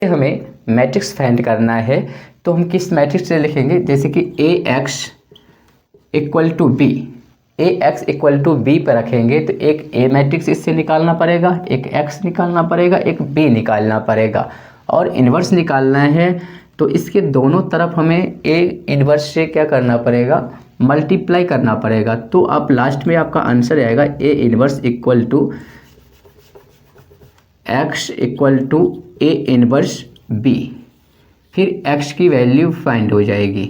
हमें matrix find करना है तो हम किस मैट्रिक्स से लिखेंगे, जैसे कि A X equal to B, A X equal to B पर रखेंगे तो एक ए मैट्रिक्स इससे निकालना पड़ेगा, एक एक्स निकालना पड़ेगा, एक बी निकालना पड़ेगा और इन्वर्स निकालना है तो इसके दोनों तरफ हमें ए इन्वर्स से क्या करना पड़ेगा, मल्टीप्लाई करना पड़ेगा। तो आप लास्ट में आपका आंसर आएगा A inverse equal to X equal to A inverse B, फिर x की वैल्यू फाइंड हो जाएगी।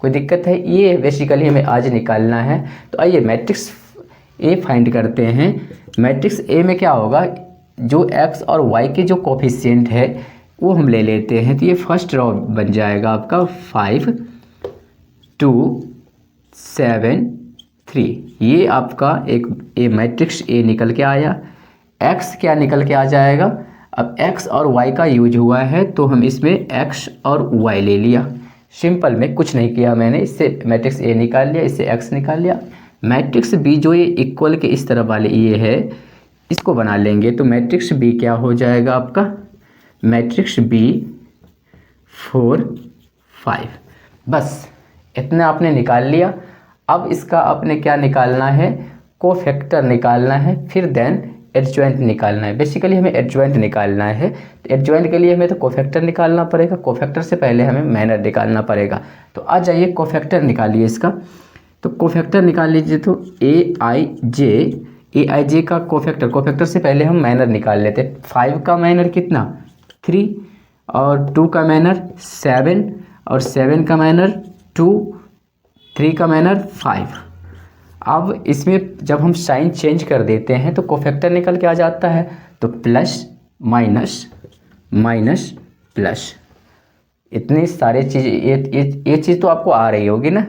कोई दिक्कत है? ये बेसिकली हमें आज निकालना है। तो आइए मैट्रिक्स ए फाइंड करते हैं। मैट्रिक्स ए में क्या होगा, जो x और y के जो कोफिशिएंट है वो हम ले लेते हैं। तो ये फर्स्ट रो बन जाएगा आपका 5 2 7 3, ये आपका एक ए मैट्रिक्स ए निकल के आया। x क्या निकल के आ जाएगा, अब x और y का यूज हुआ है तो हम इसमें x और y ले लिया। सिंपल में कुछ नहीं किया मैंने, इससे मैट्रिक्स ए निकाल लिया, इससे x निकाल लिया। मैट्रिक्स बी जो ये इक्वल के इस तरफ वाले ये है, इसको बना लेंगे तो मैट्रिक्स बी क्या हो जाएगा आपका, मैट्रिक्स बी 4 5। बस इतना आपने निकाल लिया। अब इसका आपने क्या निकालना है, कोफैक्टर निकालना है, फिर देन एडजॉइंट निकालना है। बेसिकली हमें एडजॉइंट निकालना है तो एडजॉइंट के लिए हमें तो कोफैक्टर निकालना पड़ेगा, कोफैक्टर से पहले हमें माइनर निकालना पड़ेगा। तो आ जाइए कोफैक्टर निकालिए इसका। तो कोफैक्टर निकाल लीजिए। तो ए आई जे का कोफैक्टर से पहले हम माइनर निकाल लेते हैं। 5 का माइनर कितना 3 और 2 का माइनर 7 और 7 का माइनर 2, 3 का माइनर 5। अब इसमें जब हम साइन चेंज कर देते हैं तो कोफैक्टर निकल के आ जाता है। तो प्लस माइनस माइनस प्लस, इतनी सारी चीज़ ये चीज़ तो आपको आ रही होगी ना,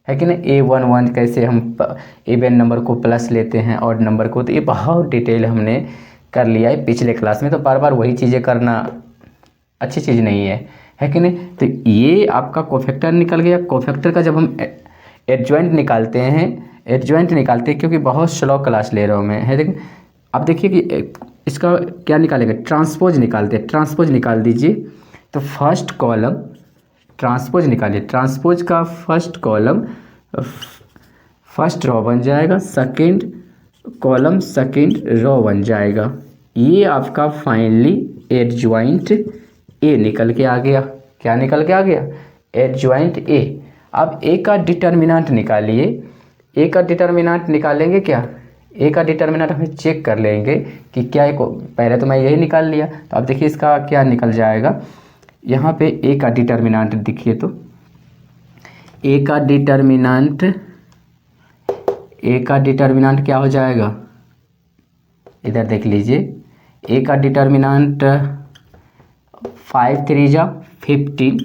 है कि ना। A11 कैसे हम इवन नंबर को प्लस लेते हैं और नंबर को, तो ये बहुत डिटेल हमने कर लिया है पिछले क्लास में। तो बार बार वही चीज़ें करना अच्छी चीज़ नहीं है कि नहीं। तो ये आपका कोफैक्टर निकल गया। कोफैक्टर का जब हम एडजॉइंट निकालते हैं, क्योंकि बहुत स्लो क्लास ले रहा हूँ मैं, है देखिए। अब देखिए कि इसका क्या निकालेंगे, ट्रांसपोज निकालते हैं। ट्रांसपोज निकाल दीजिए। तो फर्स्ट कॉलम ट्रांसपोज निकालिए, ट्रांसपोज का फर्स्ट कॉलम फर्स्ट रो बन जाएगा, सेकंड कॉलम सेकंड रो बन जाएगा। ये आपका फाइनली एडजॉइंट ए निकल के आ गया। क्या निकल के आ गया, एडजॉइंट ए। अब ए का डिटर्मिनेंट निकालिए। ए का डिटर्मिनेंट निकालेंगे क्या, ए का डिटर्मिनेंट हम चेक कर लेंगे कि क्या है। पहले तो मैं यही निकाल लिया। तो अब देखिए इसका क्या निकल जाएगा। यहाँ पे ए का डिटर्मिनेंट देखिए, तो ए का डिटर्मिनेंट क्या हो जाएगा, इधर देख लीजिए। ए का डिटर्मिनेंट 5 3 जा 15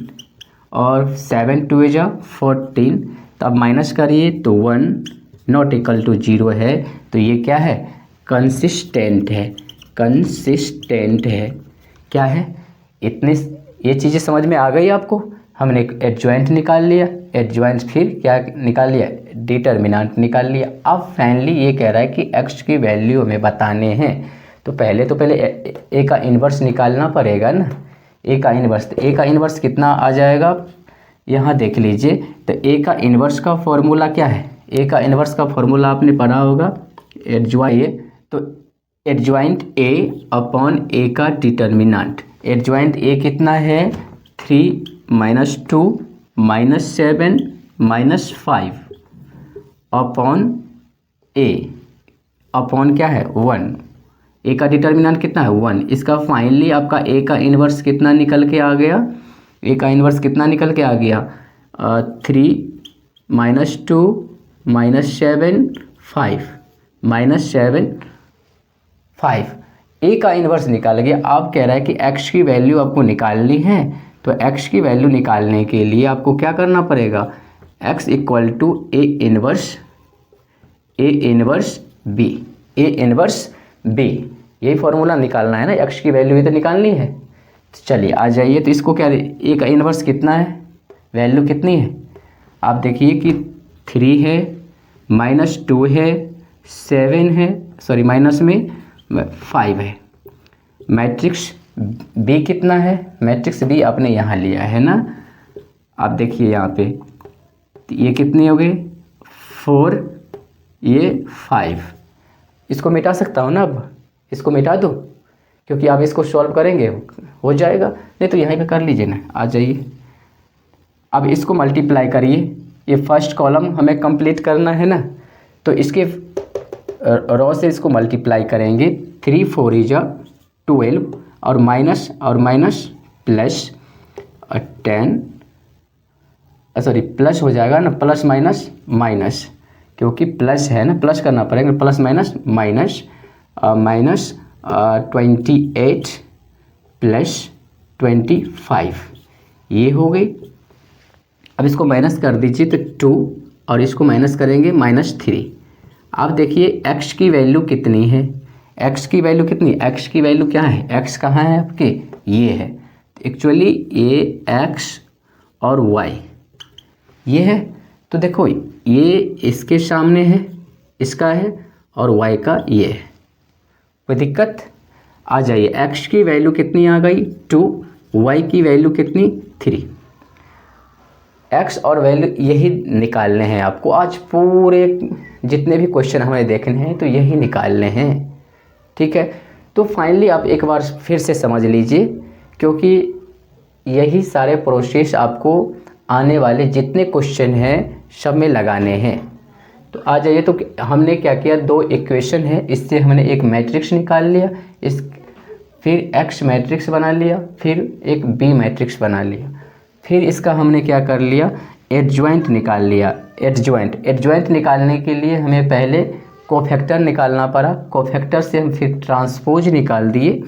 और 7 2 जा 14। तो अब माइनस करिए तो 1 नॉट इक्वल टू 0 है। तो ये क्या है, कंसिस्टेंट है। क्या है, इतने ये चीज़ें समझ में आ गई आपको। हमने एडजॉइंट निकाल लिया, एडजॉइंट फिर क्या निकाल लिया, डिटर्मिनेंट निकाल लिया। अब फाइनली ये कह रहा है कि x की वैल्यू हमें बताने हैं। तो पहले ए का इन्वर्स निकालना पड़ेगा ना, ए का इन्वर्स। तो ए का इन्वर्स कितना आ जाएगा, यहाँ देख लीजिए। तो ए का इन्वर्स का फॉर्मूला क्या है, ए का इन्वर्स का फॉर्मूला आपने पढ़ा होगा, एडजॉइंट। तो एडजॉइंट ए अपॉन ए का डिटर्मिनेंट। एडजॉइंट ए कितना है, 3 -2 -7 -5 अपॉन ए, अपॉन क्या है 1। ए का डिटर्मिनेंट कितना है 1। इसका फाइनली आपका ए का इन्वर्स कितना निकल के आ गया, ए का इन्वर्स कितना निकल के आ गया 3 -2 -7 5 ए का इन्वर्स निकाल गया। आप कह रहा है कि x की वैल्यू आपको निकालनी है। तो x की वैल्यू निकालने के लिए आपको क्या करना पड़ेगा, x equal to A inverse b. यही फॉर्मूला निकालना है ना, x की वैल्यू इधर निकालनी है। तो चलिए आ जाइए। तो इसको क्या, ए का इन्वर्स कितना है, वैल्यू कितनी है, आप देखिए कि 3 है -2 है 7 है, सॉरी माइनस में 5 है। मैट्रिक्स बी कितना है, मैट्रिक्स बी आपने यहाँ लिया है ना। आप देखिए यहाँ पे तो ये कितनी हो गई 4, ये 5। इसको मिटा सकता हूँ ना, अब इसको मिटा दो क्योंकि आप इसको सॉल्व करेंगे हो जाएगा, नहीं तो यहीं पे कर लीजिए ना, आ जाइए। अब इसको मल्टीप्लाई करिए, ये फर्स्ट कॉलम हमें कंप्लीट करना है ना, तो इसके रो से इसको मल्टीप्लाई करेंगे। 3 4 इज 12 और माइनस प्लस 10, सॉरी प्लस हो जाएगा ना, प्लस माइनस माइनस, क्योंकि प्लस है ना, प्लस करना पड़ेगा, प्लस माइनस माइनस 28 प्लस 25, ये हो गई। अब इसको माइनस कर दीजिए तो 2 और इसको माइनस करेंगे -3। अब देखिए x की वैल्यू कितनी है, x की वैल्यू कितनी, x की वैल्यू क्या है, x कहाँ है आपके, ये है। एक्चुअली ये x और y ये है, तो देखो ये इसके सामने है, इसका है, और y का ये है। कोई दिक्कत, आ जाइए। x की वैल्यू कितनी आ गई 2, y की वैल्यू कितनी 3। x और वैल्यू यही निकालने हैं आपको, आज पूरे जितने भी क्वेश्चन हमें देखने हैं तो यही निकालने हैं, ठीक है। तो फाइनली आप एक बार फिर से समझ लीजिए, क्योंकि यही सारे प्रोसेस आपको आने वाले जितने क्वेश्चन हैं सब में लगाने हैं। तो आ जाइए। तो हमने क्या किया, 2 इक्वेशन है, इससे हमने एक मैट्रिक्स निकाल लिया, फिर x मैट्रिक्स बना लिया, फिर एक b मैट्रिक्स बना लिया, फिर इसका हमने क्या कर लिया, एडजॉइंट निकाल लिया। एडजॉइंट निकालने के लिए हमें पहले कोफैक्टर निकालना पड़ा, कोफैक्टर से हम फिर ट्रांसपोज निकाल दिए,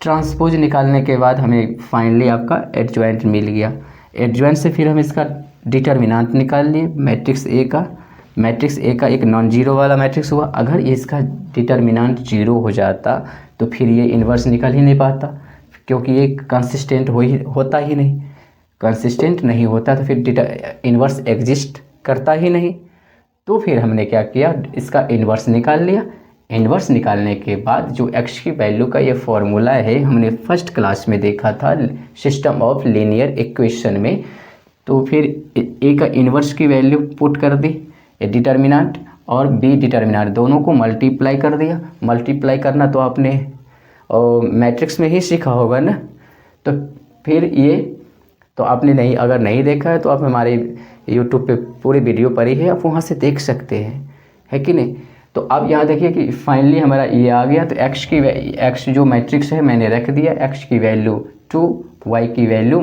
ट्रांसपोज निकालने के बाद हमें फाइनली आपका एडजॉइंट मिल गया। एडजॉइंट से फिर हम इसका डिटर्मिनेंट निकाल लिए मैट्रिक्स ए का एक नॉन जीरो वाला मैट्रिक्स हुआ। अगर इसका डिटर्मिनेंट 0 हो जाता तो फिर ये इन्वर्स निकल ही नहीं पाता, क्योंकि ये कंसिस्टेंट होता ही नहीं, कंसिस्टेंट नहीं होता तो फिर इन्वर्स एग्जिस्ट करता ही नहीं। तो फिर हमने क्या किया, इसका इन्वर्स निकाल लिया। इन्वर्स निकालने के बाद जो x की वैल्यू का ये फॉर्मूला है, हमने फर्स्ट क्लास में देखा था सिस्टम ऑफ लीनियर इक्वेशन में। तो फिर a का इन्वर्स की वैल्यू पुट कर दी, डिटर्मिनेंट और b डिटर्मिनेंट दोनों को मल्टीप्लाई कर दिया। मल्टीप्लाई करना तो आपने मैट्रिक्स में ही सीखा होगा ना। तो फिर ये तो आपने नहीं, अगर नहीं देखा है तो आप हमारे YouTube पे पूरी वीडियो पड़ी है, आप वहाँ से देख सकते हैं, है कि नहीं। तो अब यहाँ देखिए कि फाइनली हमारा ये आ गया। तो x जो मैट्रिक्स है मैंने रख दिया, x की वैल्यू 2, y की वैल्यू